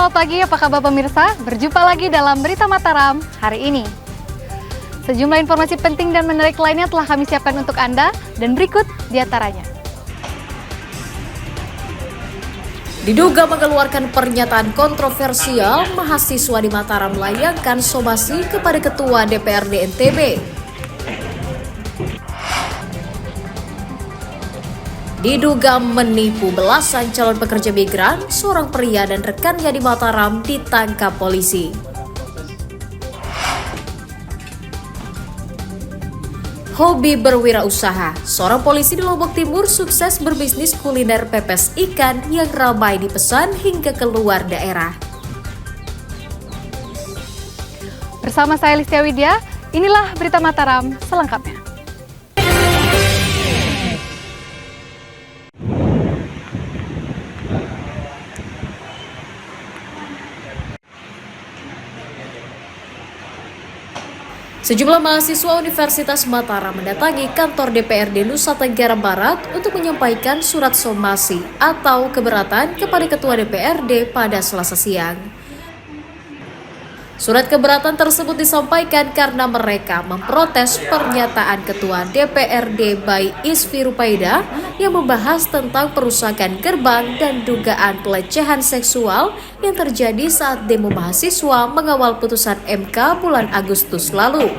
selamat pagi, apa kabar pemirsa? Berjumpa lagi dalam Berita Mataram hari ini. Sejumlah informasi penting dan menarik lainnya telah kami siapkan untuk Anda, dan berikut diantaranya. Diduga mengeluarkan pernyataan kontroversial, mahasiswa di Mataram melayangkan somasi kepada Ketua DPRD NTB. Diduga menipu belasan calon pekerja migran, seorang pria dan rekannya di Mataram ditangkap polisi. Hobi berwirausaha, seorang polisi di Lombok Timur sukses berbisnis kuliner pepes ikan yang ramai dipesan hingga keluar daerah. Bersama saya Listia Widya, inilah Berita Mataram selengkapnya. Sejumlah mahasiswa Universitas Mataram mendatangi kantor DPRD Nusa Tenggara Barat untuk menyampaikan surat somasi atau keberatan kepada Ketua DPRD pada Selasa siang. Surat keberatan tersebut disampaikan karena mereka memprotes pernyataan Ketua DPRD Bai Isfi Rupaida yang membahas tentang perusakan gerbang dan dugaan pelecehan seksual yang terjadi saat demo mahasiswa mengawal putusan MK bulan Agustus lalu.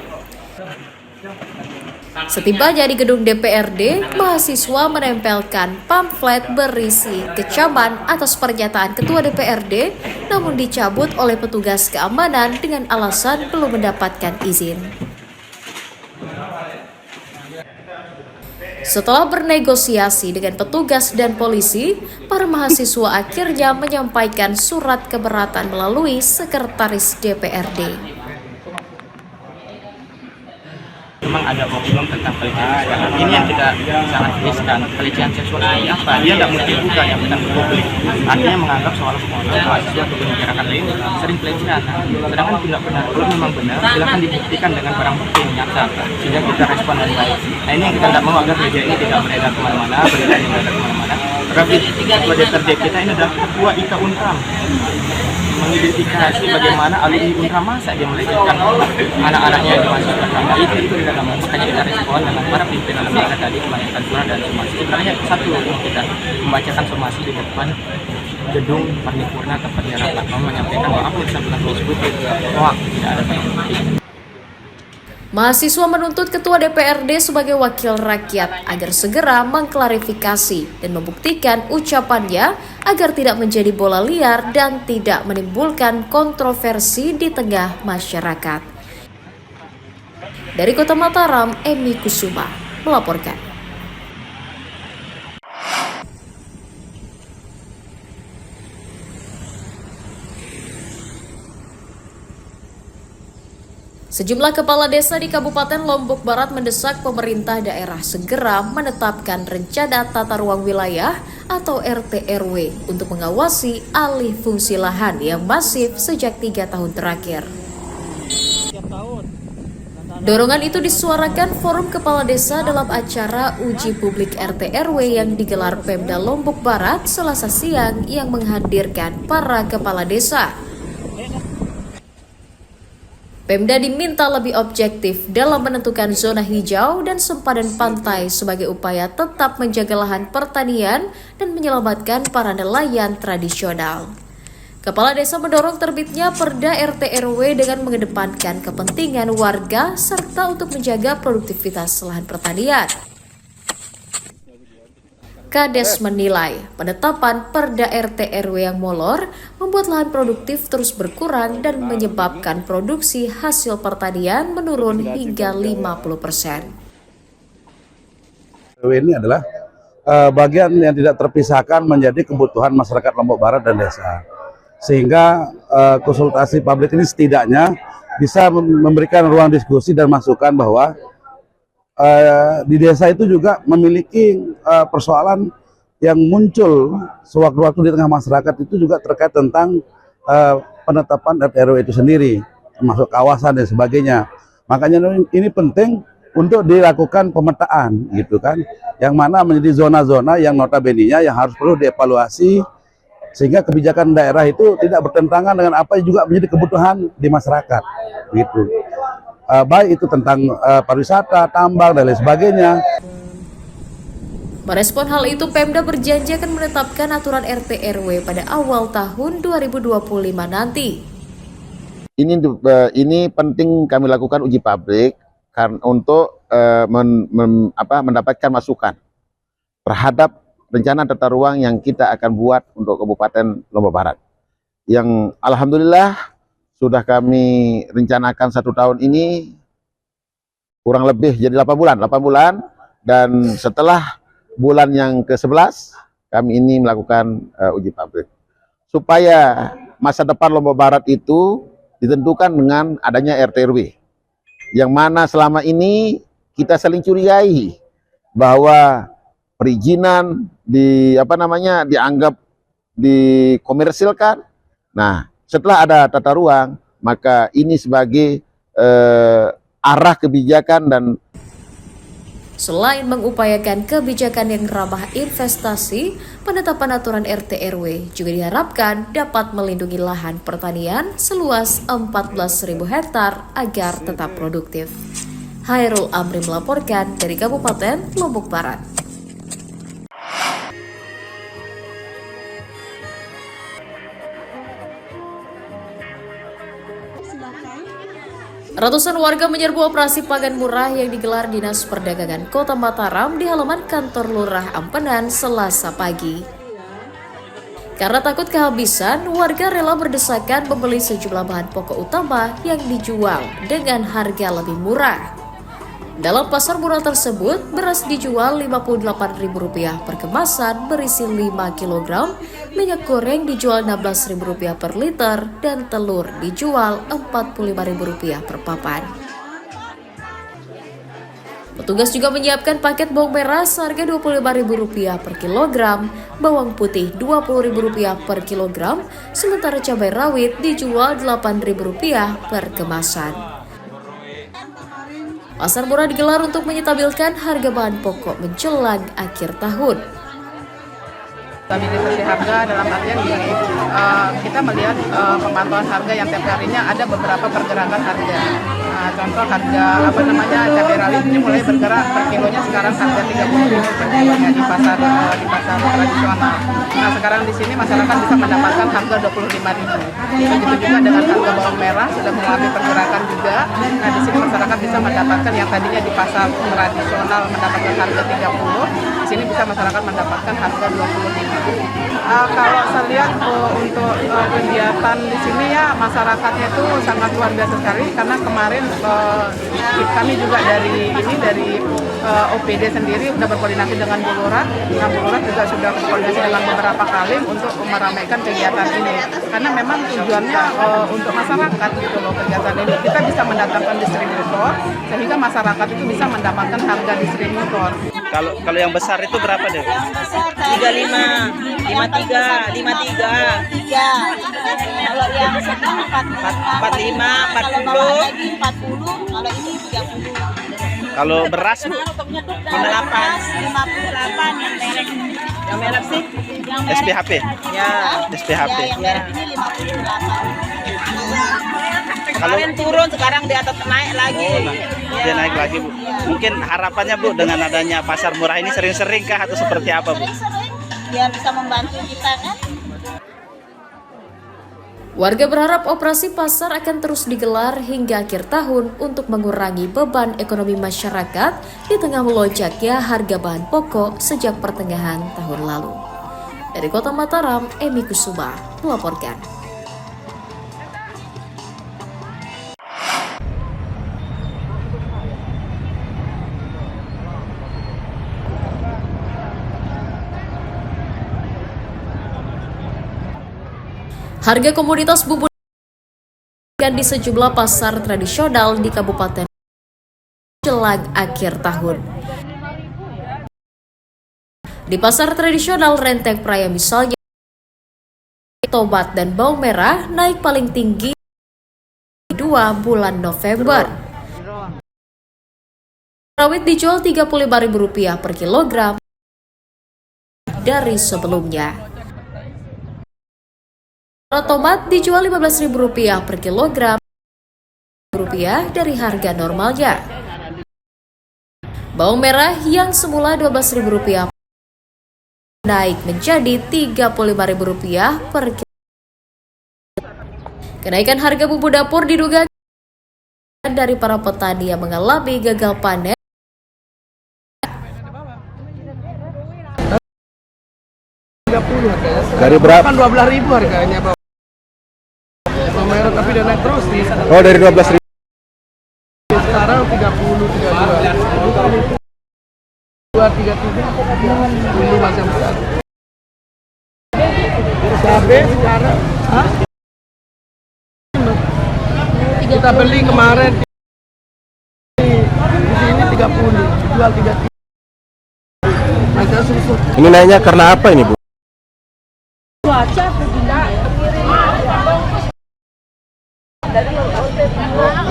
Setibanya di gedung DPRD, mahasiswa menempelkan pamflet berisi kecaman atas pernyataan Ketua DPRD, namun dicabut oleh petugas keamanan dengan alasan belum mendapatkan izin. Setelah bernegosiasi dengan petugas dan polisi, para mahasiswa akhirnya menyampaikan surat keberatan melalui Sekretaris DPRD. Memang ada oknum tentang pelecehan seksual. Ini yang kita sangat riskan. Pelecehan seksual ini apa? Dia tidak mungkin buka yang bukan publik. Artinya menganggap seolah-olah mahasiswa atau masyarakat lain sering pelecehan. Sedangkan tidak benar. Kalau memang benar, silakan dibuktikan dengan barang bukti yang nyata. Sehingga kita respon dengan baik. Nah, ini yang kita tidak mau agar media ini tidak beredar kemana-mana, Tapi ketua DPRD kita ini adalah ketua IKA Untram. Mengidentifikasi bagaimana alumni Untram masa dia melecehkan anak-anaknya di mahasiswa. Nah, itu tidak mau, makanya kita respon dengan para pimpinan lembaga tadi membacakan surat dan somasi. Sebenarnya satu kita membacakan somasi di depan gedung paripurna tempat dia rapat, menyampaikan bahwa apa yang disampaikan tersebut hoax, tidak ada bukti. Mahasiswa menuntut Ketua DPRD sebagai wakil rakyat agar segera mengklarifikasi dan membuktikan ucapannya agar tidak menjadi bola liar dan tidak menimbulkan kontroversi di tengah masyarakat. Dari Kota Mataram, Emi Kusuma melaporkan. Sejumlah kepala desa di Kabupaten Lombok Barat mendesak pemerintah daerah segera menetapkan rencana tata ruang wilayah atau RT/RW untuk mengawasi alih fungsi lahan yang masif sejak 3 tahun terakhir. Dorongan itu disuarakan Forum Kepala Desa dalam acara uji publik RT/RW yang digelar Pemda Lombok Barat Selasa siang yang menghadirkan para kepala desa. Pemda diminta lebih objektif dalam menentukan zona hijau dan sempadan pantai sebagai upaya tetap menjaga lahan pertanian dan menyelamatkan para nelayan tradisional. Kepala desa mendorong terbitnya Perda RT/RW dengan mengedepankan kepentingan warga serta untuk menjaga produktivitas lahan pertanian. Kades menilai penetapan Perda RT/RW yang molor membuat lahan produktif terus berkurang dan menyebabkan produksi hasil pertanian menurun hingga 50%. Ini adalah bagian yang tidak terpisahkan menjadi kebutuhan masyarakat Lombok Barat dan desa. Sehingga konsultasi publik ini setidaknya bisa memberikan ruang diskusi dan masukan bahwa di desa itu juga memiliki persoalan yang muncul sewaktu-waktu di tengah masyarakat itu juga terkait tentang penetapan RT/RW itu sendiri, termasuk kawasan dan sebagainya. Makanya ini penting untuk dilakukan pemetaan, gitu kan, yang mana menjadi zona-zona yang notabene-nya yang harus perlu dievaluasi sehingga kebijakan daerah itu tidak bertentangan dengan apa yang juga menjadi kebutuhan di masyarakat, gitu. Baik itu tentang pariwisata, tambang dan lain sebagainya. Merespon hal itu, Pemda berjanji akan menetapkan aturan RT RW pada awal tahun 2025 nanti. Ini penting kami lakukan uji publik karena untuk mendapatkan masukan terhadap rencana tata ruang yang kita akan buat untuk Kabupaten Lombok Barat. Yang alhamdulillah sudah kami rencanakan 1 tahun ini kurang lebih jadi 8 bulan, dan setelah bulan yang ke-11 kami ini melakukan uji publik supaya masa depan Lombok Barat itu ditentukan dengan adanya RT RW, yang mana selama ini kita saling curigai bahwa perizinan dianggap dikomersilkan. Nah, setelah ada tata ruang, maka ini sebagai arah kebijakan. Dan selain mengupayakan kebijakan yang ramah investasi, penetapan aturan RT RW juga diharapkan dapat melindungi lahan pertanian seluas 14.000 hektar agar tetap produktif. Hairul Amri melaporkan dari Kabupaten Lombok Barat. Ratusan warga menyerbu operasi pagan murah yang digelar Dinas Perdagangan Kota Mataram di halaman kantor Lurah Ampenan Selasa pagi. Karena takut kehabisan, warga rela berdesakan membeli sejumlah bahan pokok utama yang dijual dengan harga lebih murah. Dalam pasar murah tersebut, beras dijual Rp58.000 per kemasan berisi 5 kg, minyak goreng dijual Rp16.000 per liter, dan telur dijual Rp45.000 per papan. Petugas juga menyiapkan paket bawang merah seharga Rp25.000 per kilogram, bawang putih Rp20.000 per kilogram, sementara cabai rawit dijual Rp8.000 per kemasan. Pasar murah digelar untuk menyetabilkan harga bahan pokok menjelang akhir tahun. Stabilisasi harga dalam artian gini, kita melihat pemantauan harga yang tiap harinya ada beberapa pergerakan harga. Contoh harga cabai rawit ini mulai bergerak per kilonya sekarang harga 30.000 per kilonya di pasar tradisional. Nah, sekarang di sini masyarakat bisa mendapatkan harga 25.000. Begitu juga dengan harga bawang merah sudah mengalami pergerakan juga. Nah, di sini masyarakat bisa mendapatkan yang tadinya di pasar tradisional mendapatkan harga 30, di sini bisa masyarakat mendapatkan harga 25. Kalau saya lihat untuk kegiatan di sini ya masyarakatnya itu sangat luar biasa sekali, karena kemarin kami juga dari OPD sendiri sudah berkoordinasi dengan Bu Lurah. Nah, Bu Lurah juga sudah berkoordinasi dengan beberapa kali untuk meramaikan kegiatan ini, karena memang tujuannya untuk masyarakat gitu loh kegiatan ini. Kita bisa mendatangkan distributor sehingga masyarakat itu bisa mendapatkan harga distributor. Kalau yang besar itu berapa deh? Yang besar 35, 53, 53. Kalau yang sedang 45, 40. Kalau bawah lagi 40, kalau ini 30. Kalau beras Bu? 58 yang merek. Yang merek sih? Yang merek SPHP? Ya. SPHP. Ya, yang merek ini 58. Kemarin turun, sekarang di atas naik lagi. Dia naik lagi Bu. Mungkin harapannya Bu dengan adanya pasar murah ini sering-sering kah atau seperti apa Bu? Sering-sering, biar bisa membantu kita kan. Warga berharap operasi pasar akan terus digelar hingga akhir tahun untuk mengurangi beban ekonomi masyarakat di tengah melonjaknya harga bahan pokok sejak pertengahan tahun lalu. Dari Kota Mataram, Emi Kusuma melaporkan. Harga komoditas bumbu di sejumlah pasar tradisional di Kabupaten jelang akhir tahun. Di pasar tradisional Renteng Praya misalnya, tomat dan bawang merah naik paling tinggi 2 bulan November. Rawit dijual Rp35.000 per kilogram dari sebelumnya. Tomat dijual Rp15.000 per kilogram rupiah dari harga normalnya. Bawang merah yang semula Rp12.000 naik menjadi Rp35.000 per kilogram. Kenaikan harga bumbu dapur diduga dari para petani yang mengalami gagal panen. Dari berapa? Kan 12.000 harganya bawang merah, tapi udah naik terus nih. Oh, dari 12.000. Sekarang 30, 32, 33, dulu macam besar. Cabai sekarang, kita beli kemarin di sini 30, jual 33. Macam susu. Ini naiknya karena apa ini, Bu?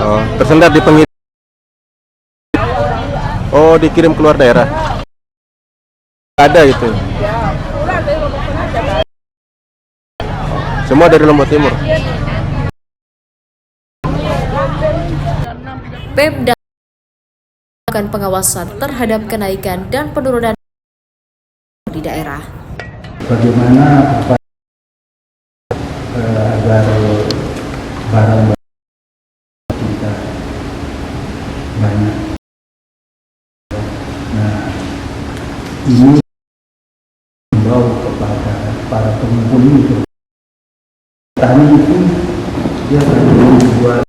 Oh, tersendat di pengirim. Oh, dikirim keluar daerah. Ada itu. Semua dari Lombok Timur. Pemda melakukan pengawasan terhadap kenaikan dan penurunan di daerah. Bagaimana agar barang kita banyak. Nah, ini himbau kepada para pengumpul itu. Tani itu dia perlu buat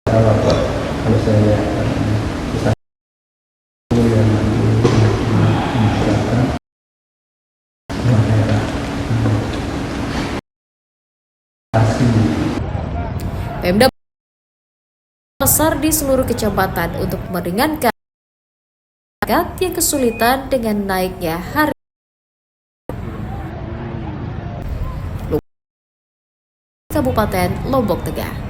kalau saya lihat yang masyarakat daerah Pemda besar di seluruh kecamatan untuk meringankan masyarakat yang kesulitan dengan naiknya harga. Kabupaten Lombok Tengah.